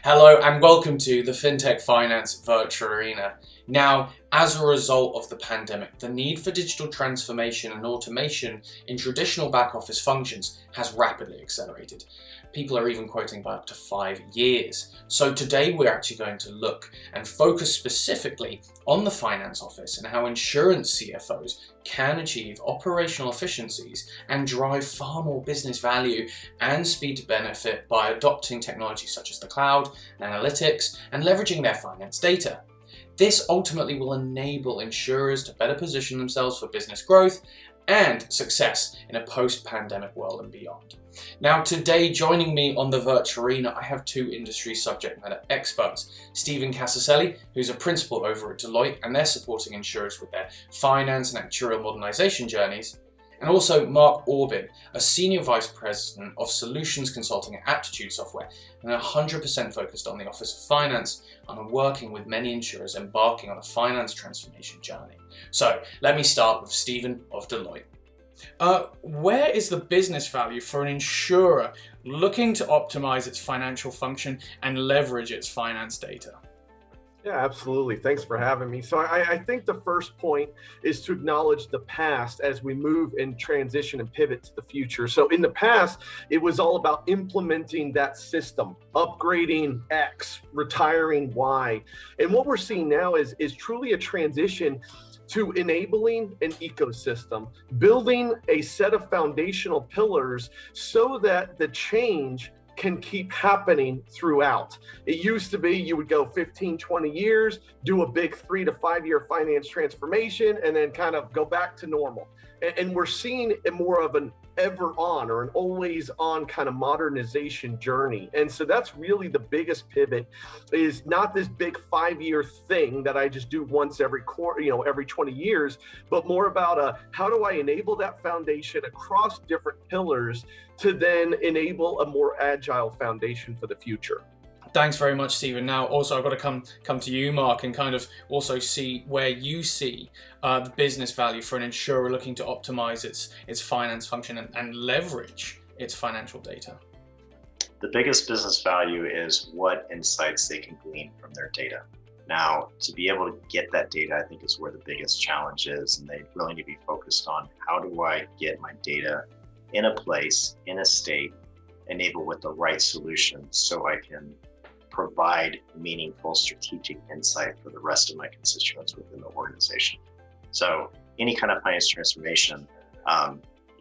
Hello and welcome to the FinTech Finance Virtual Arena. Now, as a result of the pandemic, the need for digital transformation and automation in traditional back office functions has rapidly accelerated. People are even quoting by up to 5 years. So today we're actually going to look and focus specifically on the finance office and how insurance CFOs can achieve operational efficiencies and drive far more business value and speed to benefit by adopting technologies such as the cloud, analytics, and leveraging their finance data. This ultimately will enable insurers to better position themselves for business growth and success in a post-pandemic world and beyond. Now today, joining me on the virtual arena, I have two industry subject matter experts. Stephen Casaceli, who's a principal over at Deloitte, and they're supporting insurers with their finance and actuarial modernization journeys. And also Mark Aubin, a Senior Vice President of Solutions Consulting at Aptitude Software, and 100% focused on the Office of Finance and are working with many insurers embarking on a finance transformation journey. So let me start with Stephen of Deloitte. Where is the business value for an insurer looking to optimize its financial function and leverage its finance data? Yeah, absolutely. Thanks for having me. So I think the first point is to acknowledge the past as we move and transition and pivot to the future. So in the past, it was all about implementing that system, upgrading X, retiring Y. And what we're seeing now is truly a transition to enabling an ecosystem, building a set of foundational pillars so that the change can keep happening throughout. It used to be you would go 15, 20 years, do a big 3 to 5 year finance transformation, and then kind of go back to normal. And we're seeing more of an ever on or an always on kind of modernization journey. And so that's really the biggest pivot, is not this big 5-year thing that I just do once every quarter, every 20 years, but more about how do I enable that foundation across different pillars to then enable a more agile foundation for the future. Thanks very much, Stephen. Now, also, I've got to come to you, Mark, and kind of also see where you see the business value for an insurer looking to optimize its finance function and leverage its financial data. The biggest business value is what insights they can glean from their data. Now, to be able to get that data, I think is where the biggest challenge is, and they really need to be focused on how do I get my data in a place, in a state, enabled with the right solutions so I can provide meaningful strategic insight for the rest of my constituents within the organization. So any kind of finance transformation,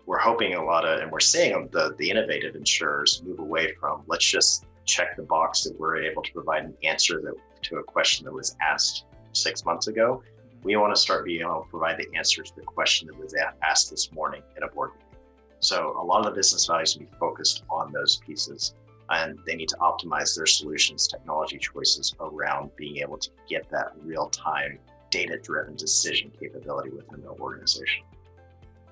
we're hoping and we're seeing the innovative insurers move away from let's just check the box that we're able to provide an answer to a question that was asked 6 months ago. We want to start being able to provide the answer to the question that was asked this morning in a board meeting. So a lot of the business values will be focused on those pieces, and they need to optimize their solutions, technology choices around being able to get that real-time, data-driven decision capability within their organization.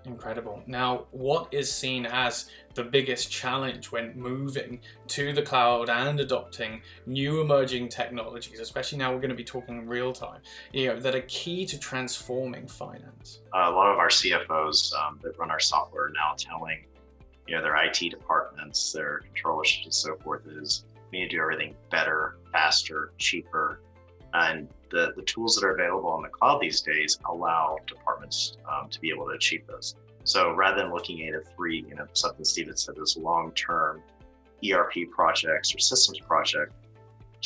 Incredible. Now, what is seen as the biggest challenge when moving to the cloud and adopting new emerging technologies, especially now we're going to be talking real time, that are key to transforming finance? A lot of our CFOs that run our software are now telling their IT departments, their controllers and so forth, is we need to do everything better, faster, cheaper. And the tools that are available on the cloud these days allow departments to be able to achieve those. So rather than looking at something Stephen said, those long-term ERP projects or systems projects,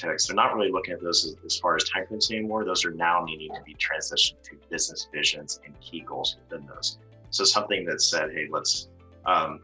they're not really looking at those as far as time frames anymore. Those are now needing to be transitioned to business visions and key goals within those. So something that said, hey, let's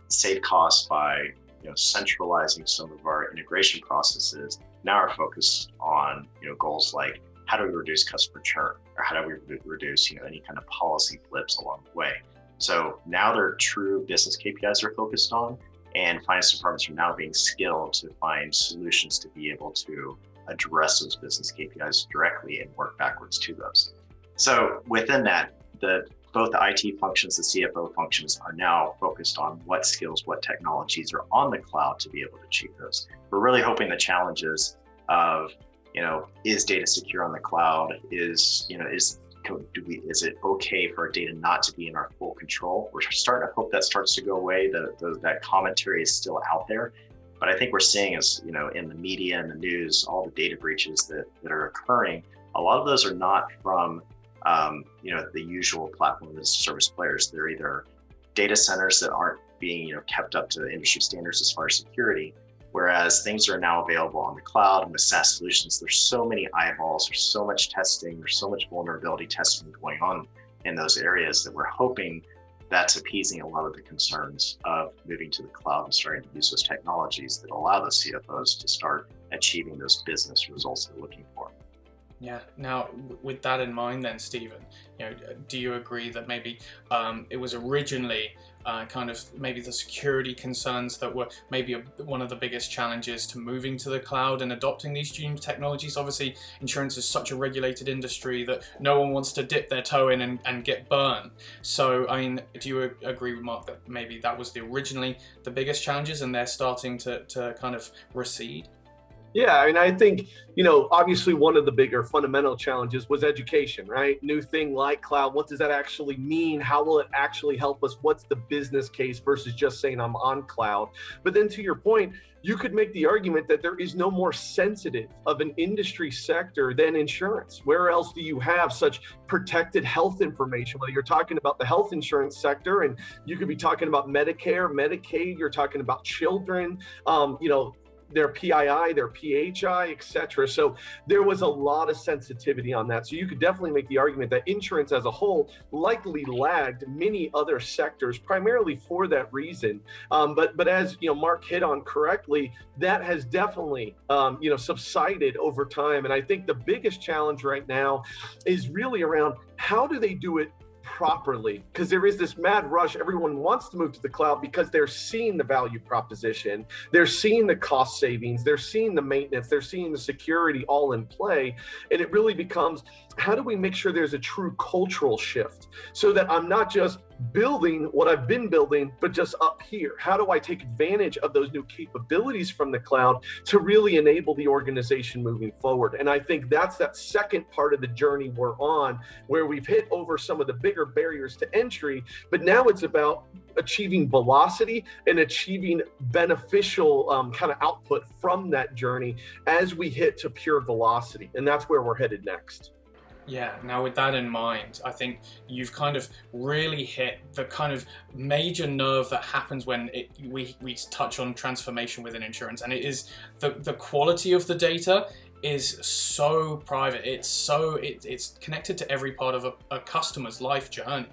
save costs by centralizing some of our integration processes. Now are focused on goals like how do we reduce customer churn, or how do we reduce any kind of policy flips along the way. So now their true business KPIs are focused on, and finance departments are now being skilled to find solutions to be able to address those business KPIs directly and work backwards to those. So within that, both the IT functions, the CFO functions are now focused on what skills, what technologies are on the cloud to be able to achieve those. We're really hoping the challenges of, is data secure on the cloud? Is it okay for our data not to be in our full control? We're starting to hope that starts to go away. That commentary is still out there, But I think we're seeing is, in the media and the news, all the data breaches that are occurring, a lot of those are not from, the usual platform as service players. They're either data centers that aren't being, kept up to industry standards as far as security, whereas things are now available on the cloud and with SaaS solutions. There's so many eyeballs, there's so much testing, there's so much vulnerability testing going on in those areas that we're hoping that's appeasing a lot of the concerns of moving to the cloud and starting to use those technologies that allow the CFOs to start achieving those business results they're looking for. Yeah. Now, with that in mind, then, Stephen, do you agree that maybe it was originally kind of maybe the security concerns that were maybe one of the biggest challenges to moving to the cloud and adopting these new technologies? Obviously, insurance is such a regulated industry that no one wants to dip their toe in and get burned. So, I mean, do you agree with Mark that maybe that was originally the biggest challenges and they're starting to kind of recede? Yeah, I mean, I think, obviously one of the bigger fundamental challenges was education, right? New thing like cloud, what does that actually mean? How will it actually help us? What's the business case versus just saying I'm on cloud? But then to your point, you could make the argument that there is no more sensitive of an industry sector than insurance. Where else do you have such protected health information? Whether you're talking about the health insurance sector, and you could be talking about Medicare, Medicaid, you're talking about children, their PII, their PHI, et cetera. So there was a lot of sensitivity on that. So you could definitely make the argument that insurance as a whole likely lagged many other sectors, primarily for that reason. But as Mark hit on correctly, that has definitely subsided over time. And I think the biggest challenge right now is really around how do they do it properly, because there is this mad rush. Everyone wants to move to the cloud because they're seeing the value proposition, they're seeing the cost savings, they're seeing the maintenance, they're seeing the security all in play. And it really becomes, how do we make sure there's a true cultural shift so that I'm not just building what I've been building, but just up here? How do I take advantage of those new capabilities from the cloud to really enable the organization moving forward? And I think that's that second part of the journey we're on, where we've hit over some of the bigger barriers to entry, but now it's about achieving velocity and achieving beneficial kind of output from that journey as we hit to pure velocity. And that's where we're headed next. Yeah, now with that in mind, I think you've kind of really hit the kind of major nerve that happens when we touch on transformation within insurance, and it is the quality of the data is so private. It's connected to every part of a customer's life journey.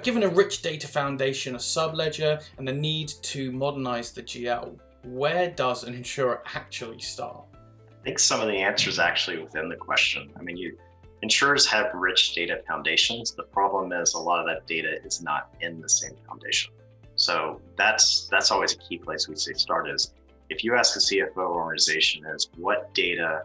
Given a rich data foundation, a subledger, and the need to modernize the GL, where does an insurer actually start? I think some of the answers actually within the question. I mean, insurers have rich data foundations. The problem is a lot of that data is not in the same foundation. So that's always a key place we say start is, if you ask a CFO organization is what data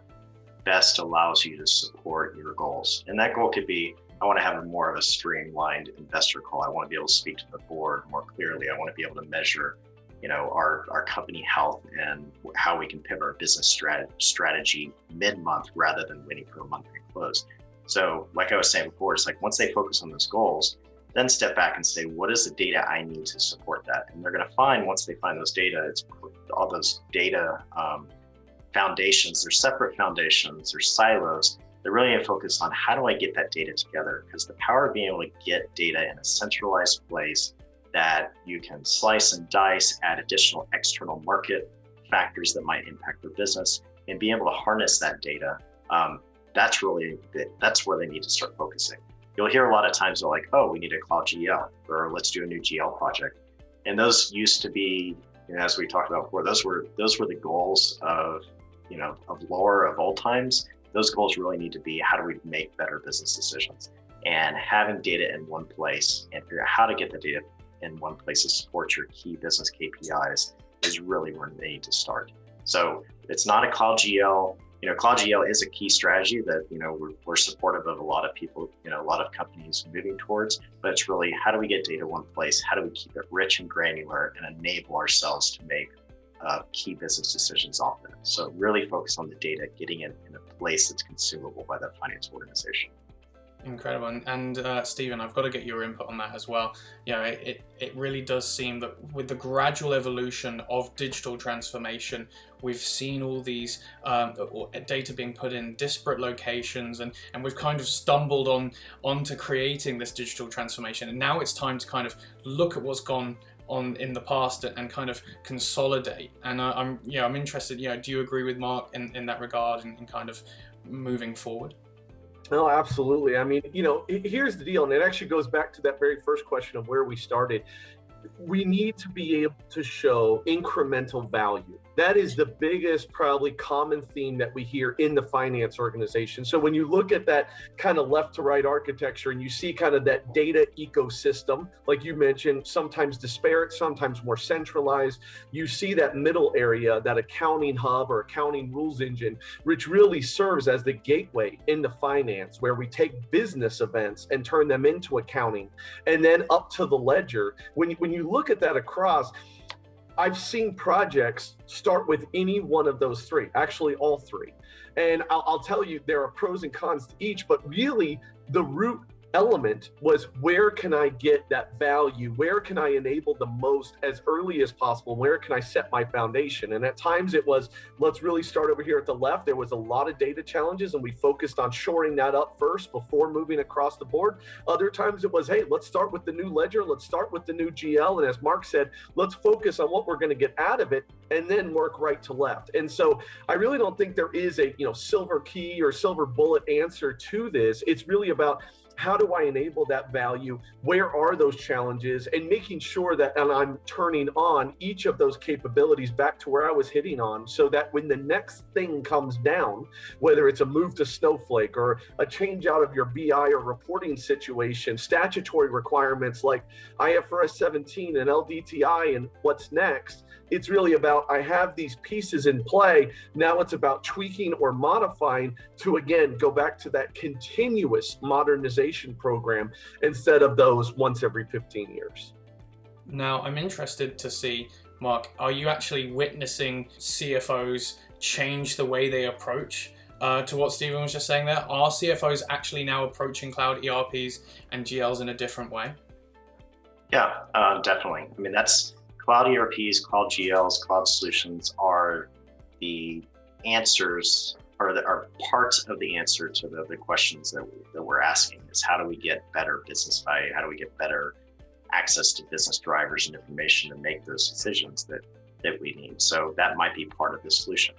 best allows you to support your goals. And that goal could be, I want to have more of a streamlined investor call. I want to be able to speak to the board more clearly. I want to be able to measure our company health and how we can pivot our business strategy mid-month rather than waiting for a monthly close. So like I was saying before, it's like once they focus on those goals, then step back and say, what is the data I need to support that? And they're going to find, once they find those data, it's all those data foundations. They're separate foundations, they're silos. They're really going to focus on how do I get that data together? Because the power of being able to get data in a centralized place that you can slice and dice, add additional external market factors that might impact their business, and be able to harness that data. That's where they need to start focusing. You'll hear a lot of times they're like, oh, we need a cloud GL, or let's do a new GL project. And those used to be, as we talked about before, those were the goals of lore of old times. Those goals really need to be, how do we make better business decisions? And having data in one place and figure out how to get the data in one place to support your key business KPIs is really where they need to start. So it's not a cloud GL. Cloud GL is a key strategy that, we're supportive of a lot of people, a lot of companies moving towards, but it's really, how do we get data in one place? How do we keep it rich and granular and enable ourselves to make key business decisions off it? So really focus on the data, getting it in a place that's consumable by the finance organization. Incredible. And Stephen, I've got to get your input on that as well. It really does seem that with the gradual evolution of digital transformation, we've seen all these data being put in disparate locations, and we've kind of stumbled onto creating this digital transformation. And now it's time to kind of look at what's gone on in the past and kind of consolidate. And I'm interested, do you agree with Mark in that regard and kind of moving forward? No, absolutely. I mean, here's the deal, and it actually goes back to that very first question of where we started. We need to be able to show incremental value. That is the biggest, probably common theme that we hear in the finance organization. So when you look at that kind of left to right architecture and you see kind of that data ecosystem, like you mentioned, sometimes disparate, sometimes more centralized, you see that middle area, that accounting hub or accounting rules engine, which really serves as the gateway into finance, where we take business events and turn them into accounting, and then up to the ledger. When you look at that across, I've seen projects start with any one of those three, actually all three. And I'll tell you, there are pros and cons to each, but really the root element was, where can I get that value? Where can I enable the most as early as possible? Where can I set my foundation? And at times it was, let's really start over here at the left. There was a lot of data challenges and we focused on shoring that up first before moving across the board. Other times it was, hey, let's start with the new ledger. Let's start with the new GL. And as Mark said, let's focus on what we're going to get out of it and then work right to left. And so I really don't think there is a silver key or silver bullet answer to this. It's really about, how do I enable that value? Where are those challenges? And making sure that I'm turning on each of those capabilities back to where I was hitting on, so that when the next thing comes down, whether it's a move to Snowflake or a change out of your BI or reporting situation, statutory requirements like IFRS 17 and LDTI and what's next, it's really about, I have these pieces in play. Now it's about tweaking or modifying to, again, go back to that continuous modernization program instead of those once every 15 years. Now, I'm interested to see, Mark, are you actually witnessing CFOs change the way they approach to what Stephen was just saying there? Are CFOs actually now approaching cloud ERPs and GLs in a different way? Yeah, definitely. I mean, that's cloud ERPs, cloud GLs, cloud solutions are the answers, or are parts of the answer to the questions that we're asking, is how do we get better business value? How do we get better access to business drivers and information to make those decisions that we need? So that might be part of the solution.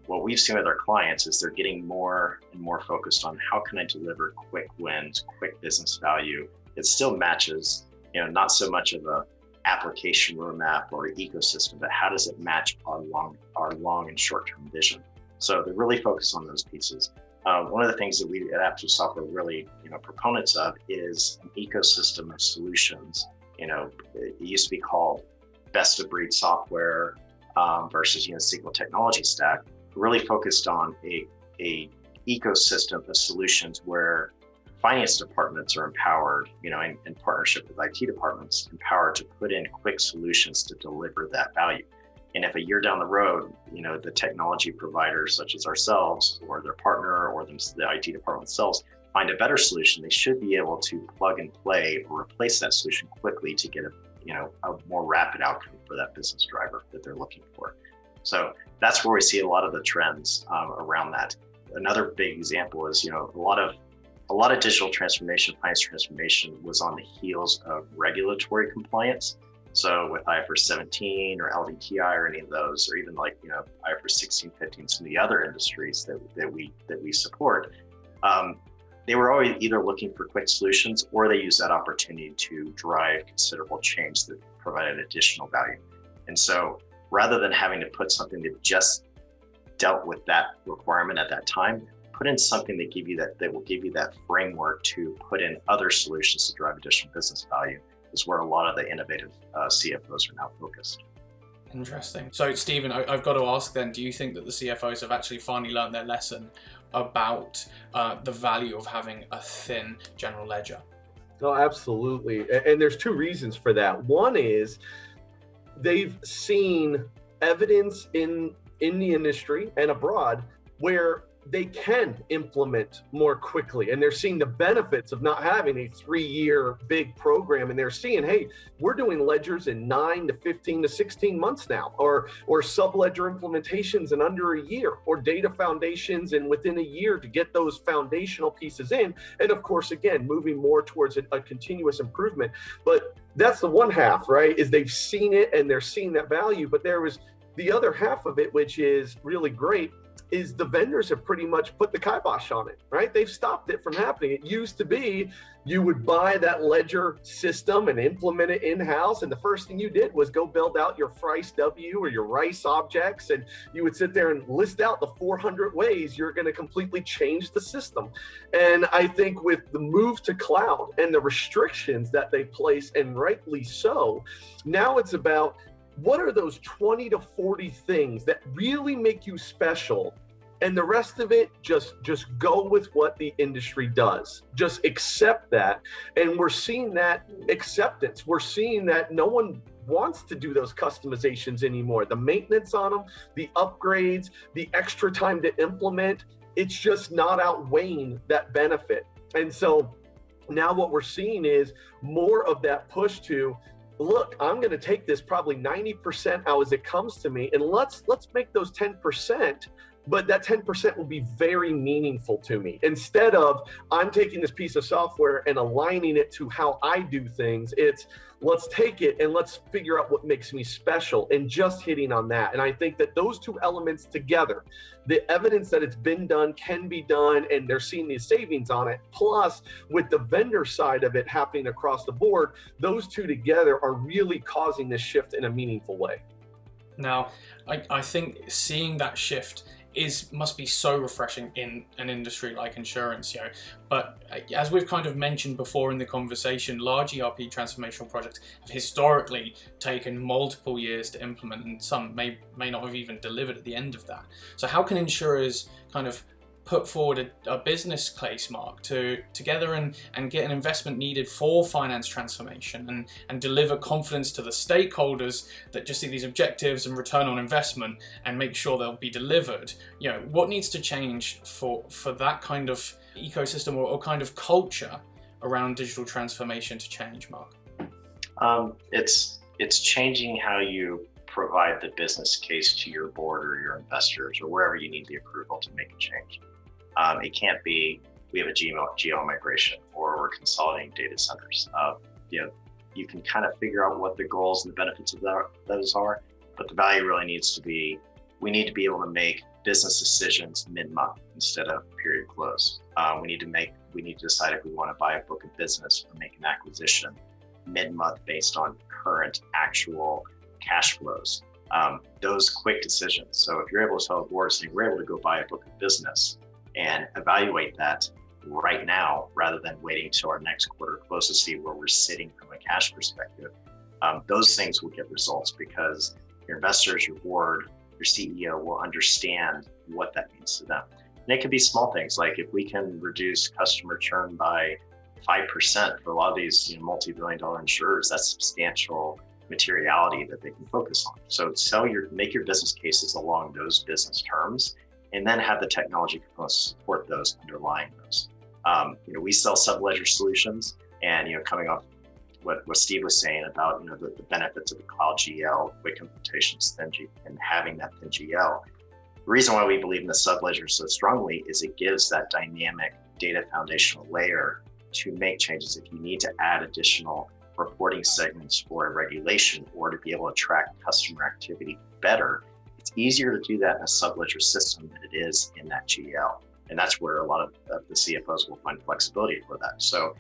What we've seen with our clients is they're getting more and more focused on, how can I deliver quick wins, quick business value that still matches, not so much of a application roadmap or ecosystem, but how does it match our long and short-term vision? So they're really focused on those pieces. One of the things that we at Aptitude Software really, proponents of is an ecosystem of solutions. It used to be called best of breed software versus SQL technology stack. We're really focused on a ecosystem of solutions where finance departments are empowered, in partnership with IT departments, empowered to put in quick solutions to deliver that value. And if a year down the road, the technology providers such as ourselves or their partner or the IT department themselves find a better solution, they should be able to plug and play or replace that solution quickly to get a more rapid outcome for that business driver that they're looking for. So that's where we see a lot of the trends around that. Another big example is, a lot of digital transformation, finance transformation was on the heels of regulatory compliance. So with IFRS 17 or LDTI or any of those, or even like, IFRS 16, 15, some of the other industries that we support, they were always either looking for quick solutions or they use that opportunity to drive considerable change that provided additional value. And so rather than having to put something that just dealt with that requirement at that time, put in something that will give you that framework to put in other solutions to drive additional business value, is where a lot of the innovative CFOs are now focused. Interesting. So Stephen, I've got to ask then, do you think that the CFOs have actually finally learned their lesson about the value of having a thin general ledger? Oh, absolutely. And there's two reasons for that. One is they've seen evidence in the industry and abroad where they can implement more quickly, and they're seeing the benefits of not having a 3-year big program, and they're seeing, hey, we're doing ledgers in 9 to 15 to 16 months now, or sub-ledger implementations in under a year, or data foundations and within a year to get those foundational pieces in. And of course, again, moving more towards a continuous improvement. But that's the one half, right, is they've seen it and they're seeing that value. But there was the other half of it, which is really great, is the vendors have pretty much put the kibosh on it, right? They've stopped it from happening. It used to be you would buy that ledger system and implement it in-house, and the first thing you did was go build out your FRICE W or your RICE objects, and you would sit there and list out the 400 ways you're going to completely change the system. And I think with the move to cloud and the restrictions that they place, and rightly so, now it's about what are those 20 to 40 things that really make you special, and the rest of it, just go with what the industry does. Just accept that. And we're seeing that acceptance. We're seeing that no one wants to do those customizations anymore. The maintenance on them, the upgrades, the extra time to implement, it's just not outweighing that benefit. And so now what we're seeing is more of that push to, look, I'm going to take this probably 90% out as it comes to me, and let's make those 10%, but that 10% will be very meaningful to me. Instead of I'm taking this piece of software and aligning it to how I do things, it's let's take it and let's figure out what makes me special, and just hitting on that. And I think that those two elements together, the evidence that it's been done, can be done, and they're seeing these savings on it, plus with the vendor side of it happening across the board, those two together are really causing this shift in a meaningful way. Now, I think seeing that shift must be so refreshing in an industry like insurance, But as we've kind of mentioned before in the conversation, large ERP transformational projects have historically taken multiple years to implement, and some may not have even delivered at the end of that. So how can insurers kind of put forward a business case, Mark, together and get an investment needed for finance transformation and deliver confidence to the stakeholders that just see these objectives and return on investment and make sure they'll be delivered? What needs to change for that kind of ecosystem or kind of culture around digital transformation to change, Mark? It's changing how you provide the business case to your board or your investors or wherever you need the approval to make a change. It can't be, we have a geo migration or we're consolidating data centers. You can kind of figure out what the goals and the benefits of those are, but the value really needs to be, we need to be able to make business decisions mid-month instead of period close. We need to decide if we want to buy a book of business or make an acquisition mid-month based on current actual cash flows. Those quick decisions. So if you're able to tell the board, saying we're able to go buy a book of business and evaluate that right now, rather than waiting till our next quarter close to see where we're sitting from a cash perspective, those things will get results because your investors, your board, your CEO will understand what that means to them. And it could be small things, like if we can reduce customer churn by 5% for a lot of these multi-billion-dollar insurers, that's substantial materiality that they can focus on. So make your business cases along those business terms, and then have the technology components support those underlying those. We sell sub-ledger solutions, and coming off what Steve was saying about the benefits of the cloud GL, quick implementations, and having that thin GL. The reason why we believe in the sub-ledger so strongly is it gives that dynamic data foundational layer to make changes if you need to add additional reporting segments for a regulation or to be able to track customer activity better. It's easier to do that in a sub-ledger system than it is in that GL. And that's where a lot of the CFOs will find flexibility for that. So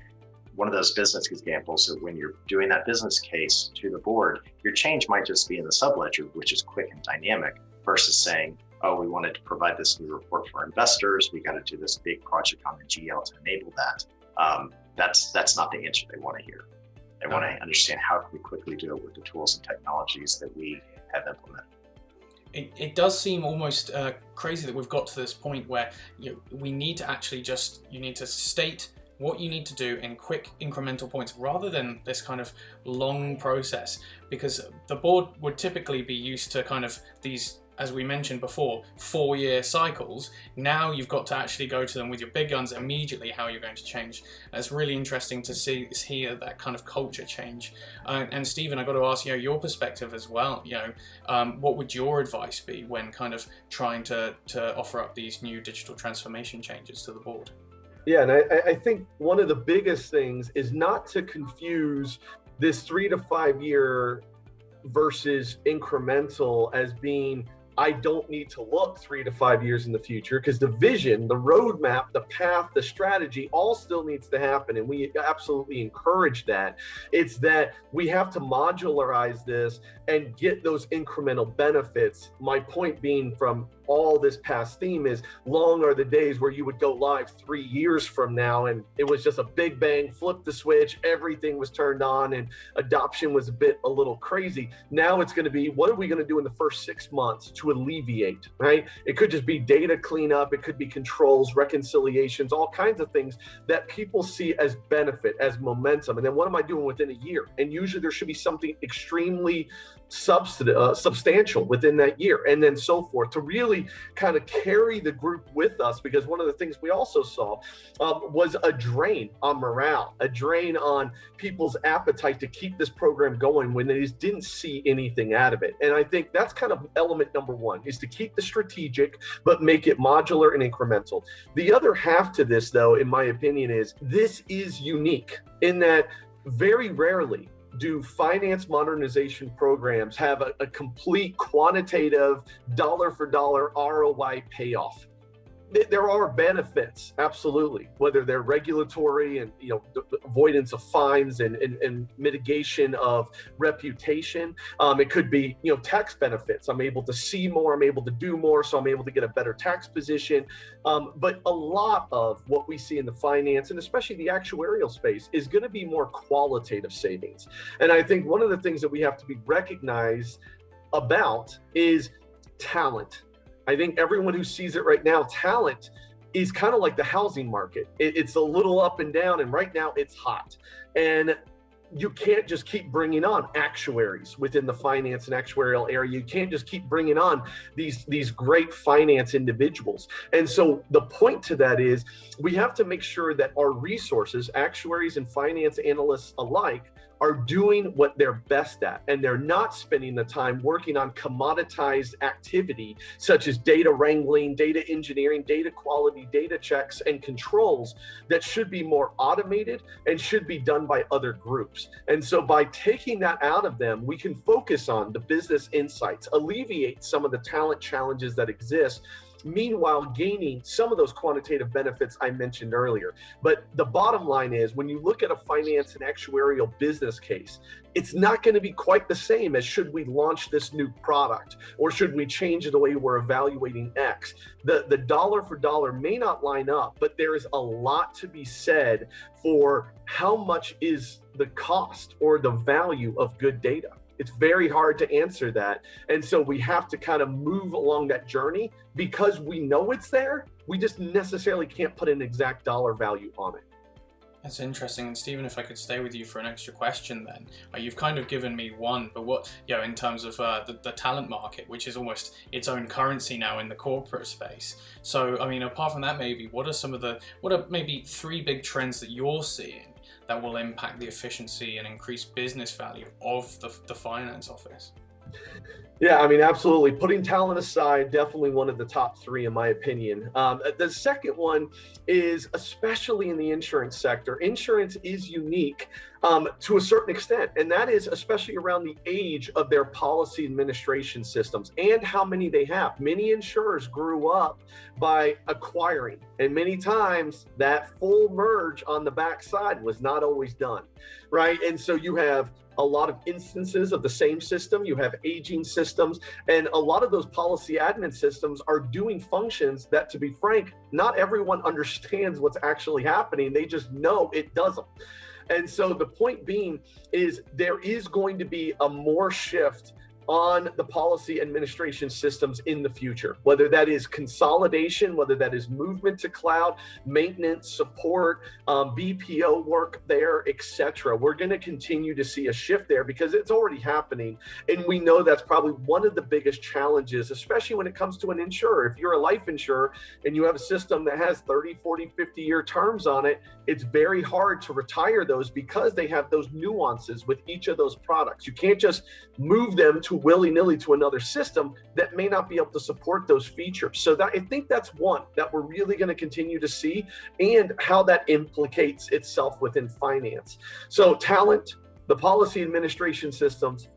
one of those business examples of when you're doing that business case to the board, your change might just be in the sub-ledger, which is quick and dynamic, versus saying, oh, we wanted to provide this new report for our investors. We got to do this big project on the GL to enable that. That's not the answer they want to hear. They want to understand how can we quickly do it with the tools and technologies that we have implemented. It does seem almost crazy that we've got to this point where we need to actually you need to state what you need to do in quick incremental points rather than this kind of long process, because the board would typically be used to kind of these as we mentioned before, 4-year cycles. Now you've got to actually go to them with your big guns immediately how you're going to change. And it's really interesting to hear that kind of culture change. And Stephen, I've got to ask your perspective as well. What would your advice be when kind of trying to offer up these new digital transformation changes to the board? Yeah, and I think one of the biggest things is not to confuse this 3 to 5 year versus incremental as being, I don't need to look 3 to 5 years in the future, because the vision, the roadmap, the path, the strategy all still needs to happen. And we absolutely encourage that. It's that we have to modularize this and get those incremental benefits. My point being from all this past theme is, long are the days where you would go live 3 years from now and it was just a big bang, flip the switch, everything was turned on and adoption was a little crazy. Now it's going to be, what are we going to do in the first 6 months to alleviate, right? It could just be data cleanup, it could be controls, reconciliations, all kinds of things that people see as benefit, as momentum. And then what am I doing within a year? And usually there should be something extremely substantial within that year, and then so forth, to really kind of carry the group with us. Because one of the things we also saw was a drain on morale, a drain on people's appetite to keep this program going when they just didn't see anything out of it. And I think that's kind of element number one, is to keep the strategic, but make it modular and incremental. The other half to this, though, in my opinion, is this is unique in that very rarely do finance modernization programs have a complete quantitative dollar for dollar ROI payoff. There are benefits, absolutely, whether they're regulatory and avoidance of fines and mitigation of reputation. It could be tax benefits. I'm able to see more, I'm able to do more, so I'm able to get a better tax position. But a lot of what we see in the finance and especially the actuarial space is going to be more qualitative savings. And I think one of the things that we have to be recognized about is talent. I think everyone who sees it right now, talent is kind of like the housing market. It's a little up and down, and right now it's hot. And you can't just keep bringing on actuaries within the finance and actuarial area. You can't just keep bringing on these great finance individuals. And so the point to that is we have to make sure that our resources, actuaries and finance analysts alike, are doing what they're best at, and they're not spending the time working on commoditized activity such as data wrangling, data engineering, data quality, data checks, and controls that should be more automated and should be done by other groups. And so by taking that out of them, we can focus on the business insights, alleviate some of the talent challenges that exist, meanwhile gaining some of those quantitative benefits I mentioned earlier. But the bottom line is, when you look at a finance and actuarial business case, it's not going to be quite the same as should we launch this new product or should we change the way we're evaluating X. The dollar for dollar may not line up, but there is a lot to be said for how much is the cost or the value of good data. It's very hard to answer that. And so we have to kind of move along that journey because we know it's there. We just necessarily can't put an exact dollar value on it. That's interesting. And Stephen, if I could stay with you for an extra question then. You've kind of given me one, but what, in terms of the talent market, which is almost its own currency now in the corporate space. So, apart from that, maybe, what are maybe 3 big trends that you're seeing that will impact the efficiency and increase business value of the finance office? Yeah, absolutely. Putting talent aside, definitely one of the top 3 in my opinion. The second one is, especially in the insurance sector, insurance is unique to a certain extent, and that is especially around the age of their policy administration systems and how many they have. Many insurers grew up by acquiring, and many times that full merge on the backside was not always done, right? And so you have a lot of instances of the same system, you have aging systems, and a lot of those policy admin systems are doing functions that, to be frank, not everyone understands what's actually happening. They just know it does them. And so the point being is there is going to be a more shift on the policy administration systems in the future, whether that is consolidation, whether that is movement to cloud, maintenance, support, BPO work there, etc. We're going to continue to see a shift there because it's already happening. And we know that's probably one of the biggest challenges, especially when it comes to an insurer. If you're a life insurer and you have a system that has 30, 40, 50-year terms on it, it's very hard to retire those because they have those nuances with each of those products. You can't just move them to willy-nilly to another system that may not be able to support those features. So I think that's one that we're really going to continue to see, and how that implicates itself within finance. So talent, the policy administration systems,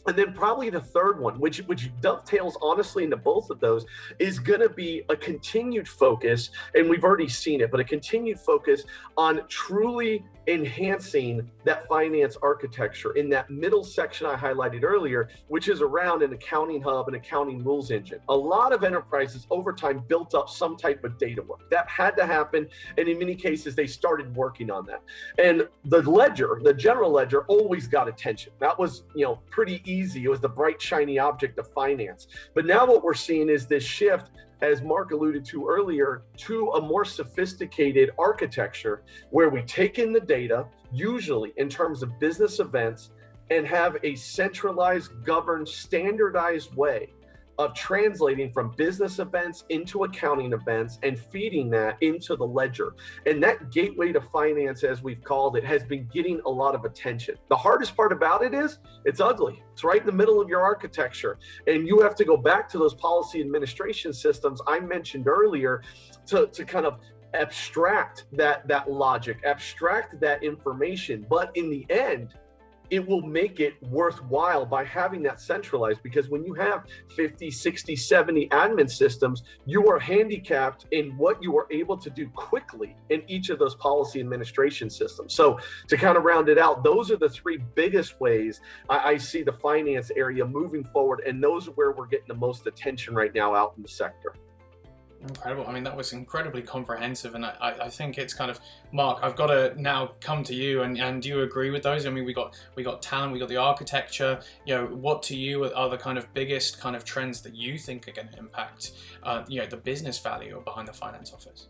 and then probably the third one, which dovetails honestly into both of those, is going to be a continued focus, and we've already seen it, but a continued focus on truly enhancing that finance architecture in that middle section I highlighted earlier, which is around an accounting hub and accounting rules engine. A lot of enterprises over time built up some type of data work. That had to happen, and in many cases, they started working on that. And the ledger, the general ledger, always got attention. That was, pretty easy. It was the bright, shiny object of finance. But now what we're seeing is this shift, as Mark alluded to earlier, to a more sophisticated architecture where we take in the data, usually in terms of business events, and have a centralized, governed, standardized way of translating from business events into accounting events and feeding that into the ledger. And that gateway to finance, as we've called it, has been getting a lot of attention. The hardest part about it is it's ugly. It's right in the middle of your architecture. And you have to go back to those policy administration systems I mentioned earlier to kind of abstract that logic, abstract that information. But in the end, it will make it worthwhile by having that centralized, because when you have 50, 60, 70 admin systems, you are handicapped in what you are able to do quickly in each of those policy administration systems. So to kind of round it out, those are the three biggest ways I see the finance area moving forward, and those are where we're getting the most attention right now out in the sector. Incredible. I mean, that was incredibly comprehensive, and I think it's kind of, Mark, I've got to now come to you, and do you agree with those? I mean, we got talent, we got the architecture. What to you are the kind of biggest kind of trends that you think are going to impact the business value behind the finance office?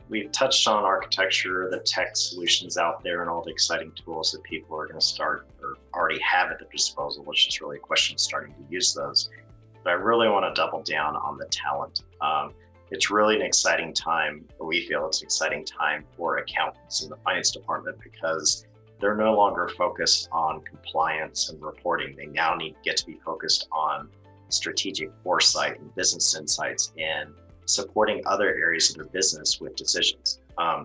We've touched on architecture, the tech solutions out there, and all the exciting tools that people are going to start or already have at their disposal. It's just really a question of starting to use those. But I really want to double down on the talent. It's really an exciting time, or we feel it's an exciting time for accountants in the finance department, because they're no longer focused on compliance and reporting. They now get to be focused on strategic foresight and business insights and supporting other areas of their business with decisions.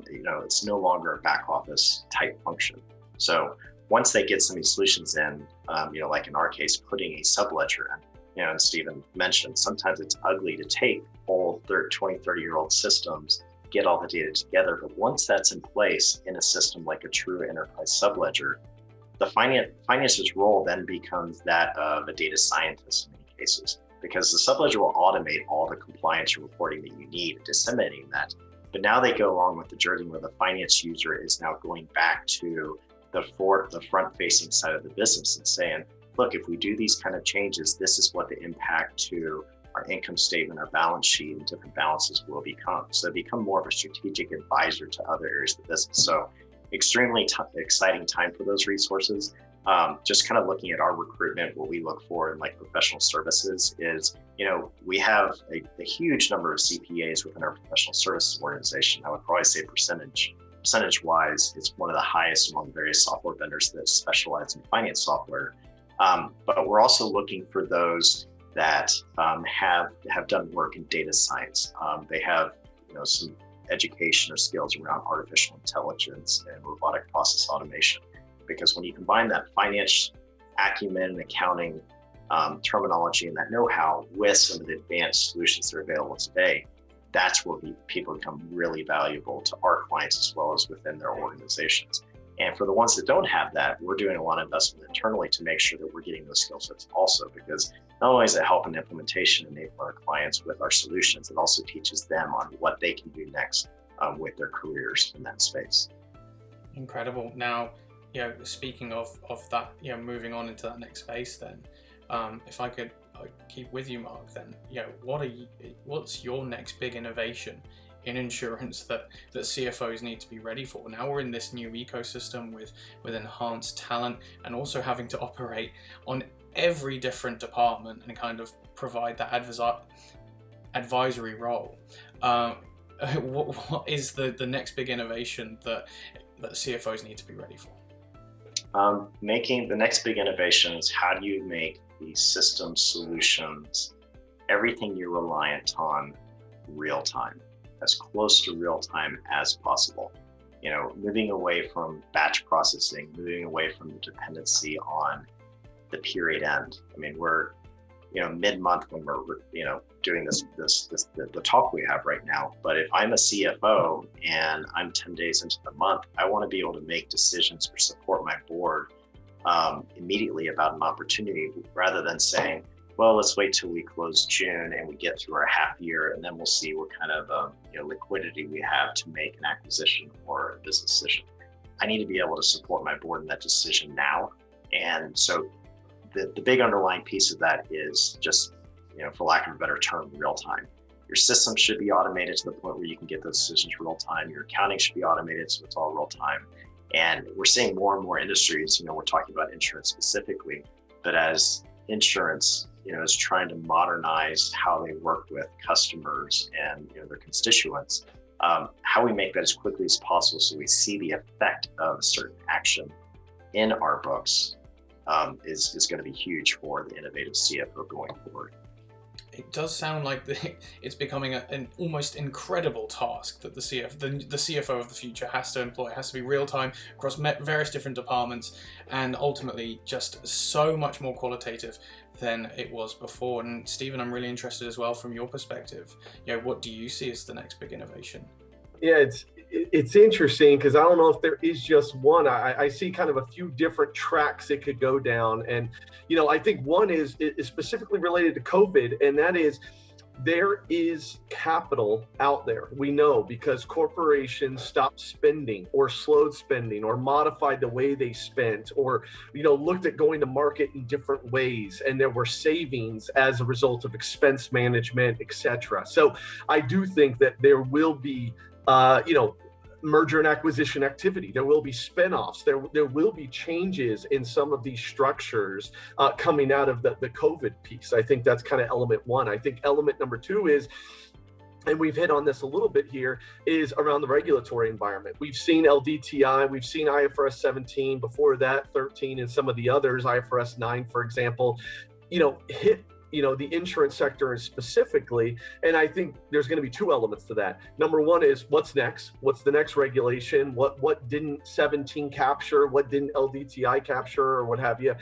It's no longer a back office type function. So once they get some of these solutions in, like in our case, putting a subledger in, and Stephen mentioned, sometimes it's ugly to take old 20, 30-year-old systems, get all the data together. But once that's in place in a system like a true enterprise subledger, the finance's role then becomes that of a data scientist in many cases, because the subledger will automate all the compliance reporting that you need, disseminating that. But now they go along with the journey where the finance user is now going back to the front-facing side of the business and saying, look, if we do these kind of changes, this is what the impact to our income statement, our balance sheet, and different balances will become. So they become more of a strategic advisor to other areas of the business. So extremely exciting time for those resources. Just kind of looking at our recruitment, what we look for in like professional services is, we have a huge number of CPAs within our professional services organization. I would probably say percentage-wise, it's one of the highest among various software vendors that specialize in finance software. But we're also looking for those that have done work in data science. They have some education or skills around artificial intelligence and robotic process automation. Because when you combine that finance acumen and accounting terminology and that know-how with some of the advanced solutions that are available today, that's where people become really valuable to our clients as well as within their organizations. And for the ones that don't have that, we're doing a lot of investment internally to make sure that we're getting those skill sets also, because not only is it helping implementation enable our clients with our solutions, it also teaches them on what they can do next with their careers in that space. Incredible. Now, speaking of that, moving on into that next space, then, if I could keep with you, Mark, then, what's your next big innovation in insurance that CFOs need to be ready for? Now we're in this new ecosystem with enhanced talent, and also having to operate on every different department and kind of provide that advisory role. What is the next big innovation that CFOs need to be ready for? Making the next big innovation is, how do you make the system solutions, everything you're reliant on, real time, as close to real time as possible? Moving away from batch processing, moving away from the dependency on the period end. I mean, we're mid-month when we're doing the talk we have right now. But if I'm a CFO and I'm 10 days into the month, I want to be able to make decisions or support my board immediately about an opportunity, rather than saying, well, let's wait till we close June and we get through our half year, and then we'll see what kind of liquidity we have to make an acquisition or a business decision. I need to be able to support my board in that decision now. And so the big underlying piece of that is just, for lack of a better term, real time. Your system should be automated to the point where you can get those decisions real time. Your accounting should be automated, so it's all real time. And we're seeing more and more industries, we're talking about insurance specifically, but as insurance, is trying to modernize how they work with customers and their constituents, how we make that as quickly as possible so we see the effect of a certain action in our books is going to be huge for the innovative CFO going forward. It does sound like it's becoming an almost incredible task that the CFO of the future has to employ. It has to be real time across various different departments, and ultimately just so much more qualitative than it was before. And Stephen, I'm really interested as well from your perspective. What do you see as the next big innovation? Yeah, it's interesting because I don't know if there is just one. I see kind of a few different tracks it could go down. And, I think one is specifically related to COVID, and that is, there is capital out there. We know, because corporations stopped spending or slowed spending or modified the way they spent, or, looked at going to market in different ways. And there were savings as a result of expense management, etc. So I do think that there will be merger and acquisition activity. There will be spinoffs. There will be changes in some of these structures coming out of the COVID piece. I think that's kind of element one. I think element number two is, and we've hit on this a little bit here, is around the regulatory environment. We've seen LDTI, we've seen IFRS 17, before that 13, and some of the others, IFRS 9, for example, hit the insurance sector specifically. And I think there's going to be two elements to that. Number one is, what's next? What's the next regulation? What didn't 17 capture? What didn't LDTI capture, or what have you?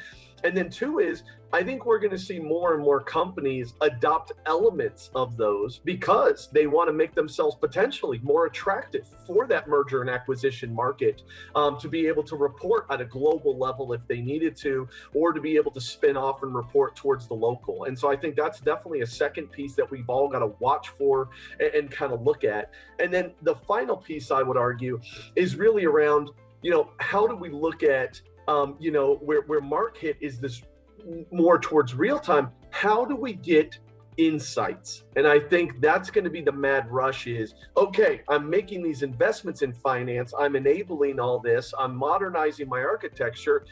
And then two is, I think we're going to see more and more companies adopt elements of those because they want to make themselves potentially more attractive for that merger and acquisition market, to be able to report at a global level if they needed to, or to be able to spin off and report towards the local. And so I think that's definitely a second piece that we've all got to watch for and kind of look at. And then the final piece, I would argue, is really around, how do we look at, where Mark hit is this more towards real time. How do we get insights? And I think that's going to be the mad rush is, okay, I'm making these investments in finance, I'm enabling all this, I'm modernizing my architecture.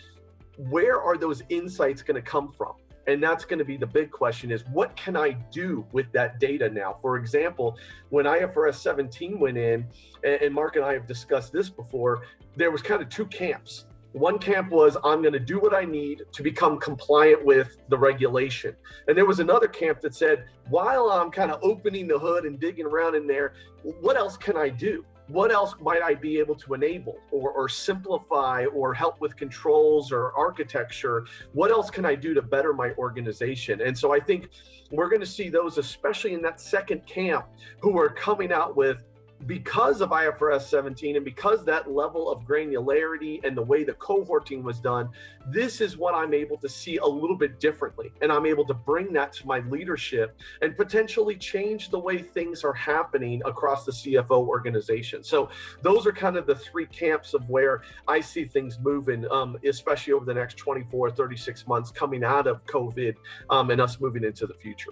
Where are those insights going to come from? And that's going to be the big question is, what can I do with that data now? For example, when IFRS 17 went in, and Mark and I have discussed this before, there was kind of two camps. One camp was, I'm going to do what I need to become compliant with the regulation. And there was another camp that said, while I'm kind of opening the hood and digging around in there, what else can I do? What else might I be able to enable or simplify or help with controls or architecture? What else can I do to better my organization? And so I think we're going to see those, especially in that second camp, who are coming out with, because of IFRS 17 and because that level of granularity and the way the cohorting was done, this is what I'm able to see a little bit differently. And I'm able to bring that to my leadership and potentially change the way things are happening across the CFO organization. So those are kind of the three camps of where I see things moving, especially over the next 24, 36 months coming out of COVID and us moving into the future.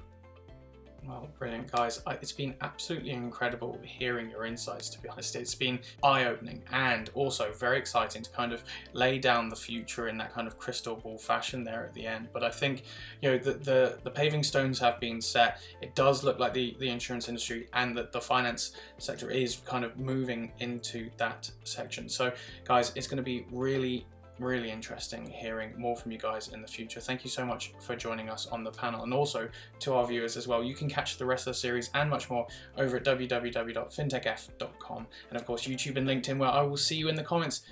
Well, brilliant, guys. It's been absolutely incredible hearing your insights, to be honest. It's been eye-opening and also very exciting to kind of lay down the future in that kind of crystal ball fashion there at the end. But I think, the paving stones have been set. It does look like the insurance industry and the finance sector is kind of moving into that section. So, guys, it's going to be really interesting hearing more from you guys in the future. Thank you so much for joining us on the panel, and also to our viewers as well. You can catch the rest of the series and much more over at www.fintechf.com, and of course YouTube and LinkedIn, where I will see you in the comments.